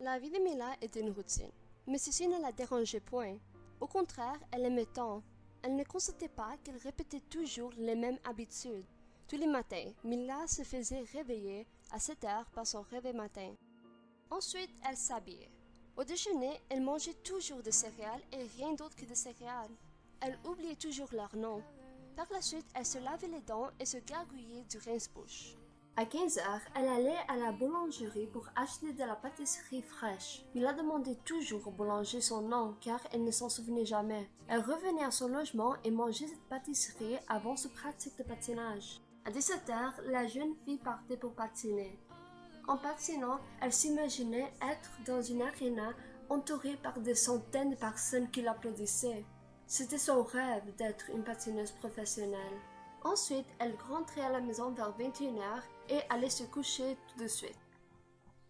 La vie de Mila était une routine, mais ceci ne la dérangeait point. Au contraire, elle aimait tant. Elle ne constatait pas qu'elle répétait toujours les mêmes habitudes. Tous les matins, Mila se faisait réveiller à 7 heures par son réveil matin. Ensuite, elle s'habillait. Au déjeuner, elle mangeait toujours des céréales et rien d'autre que des céréales. Elle oubliait toujours leur nom. Par la suite, elle se lavait les dents et se gargouillait du rince-bouche. À 15 heures, elle allait à la boulangerie pour acheter de la pâtisserie fraîche. Mila demandait toujours au boulanger son nom car elle ne s'en souvenait jamais. Elle revenait à son logement et mangeait cette pâtisserie avant sa pratique de patinage. À 17 heures, la jeune fille partait pour patiner. En patinant, elle s'imaginait être dans une aréna entourée par des centaines de personnes qui l'applaudissaient. C'était son rêve d'être une patineuse professionnelle. Ensuite, elle rentrait à la maison vers 21 heures et allait se coucher tout de suite.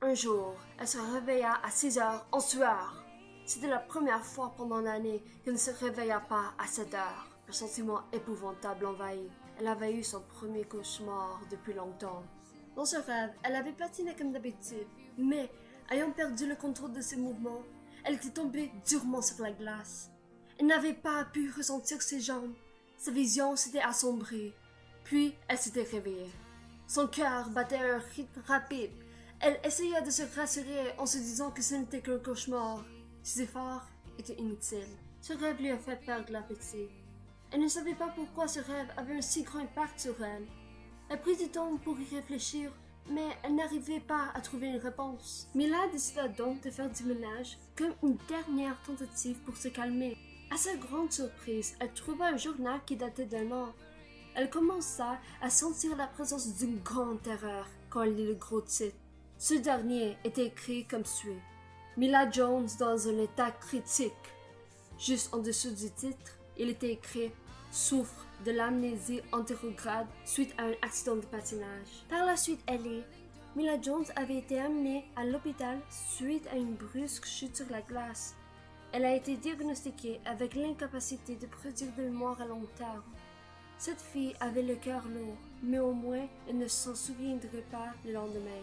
Un jour, elle se réveilla à 6 heures en sueur. C'était la première fois pendant l'année qu'elle ne se réveilla pas à 7 heures. Un sentiment épouvantable l'envahit. Elle avait eu son premier cauchemar depuis longtemps. Dans ce rêve, elle avait patiné comme d'habitude, mais, ayant perdu le contrôle de ses mouvements, elle était tombée durement sur la glace. Elle n'avait pas pu ressentir ses jambes. Sa vision s'était assombrie. Puis, elle s'était réveillée. Son cœur battait à un rythme rapide. Elle essaya de se rassurer en se disant que ce n'était qu'un cauchemar. Ses efforts étaient inutiles. Ce rêve lui a fait perdre l'appétit. Elle ne savait pas pourquoi ce rêve avait un si grand impact sur elle. Elle prit du temps pour y réfléchir, mais elle n'arrivait pas à trouver une réponse. Mila décida donc de faire du ménage comme une dernière tentative pour se calmer. À sa grande surprise, elle trouva un journal qui datait d'un an. Elle commença à sentir la présence d'une grande terreur quand elle lit le gros titre. Ce dernier était écrit comme suit. Mila Jones dans un état critique. Juste en dessous du titre, il était écrit « Souffre de l'amnésie antérograde suite à un accident de patinage ». Par la suite, elle lit « Mila Jones avait été amenée à l'hôpital suite à une brusque chute sur la glace. Elle a été diagnostiquée avec l'incapacité de produire de mémoire à long terme. Cette fille avait le cœur lourd, mais au moins elle ne s'en souviendrait pas le lendemain.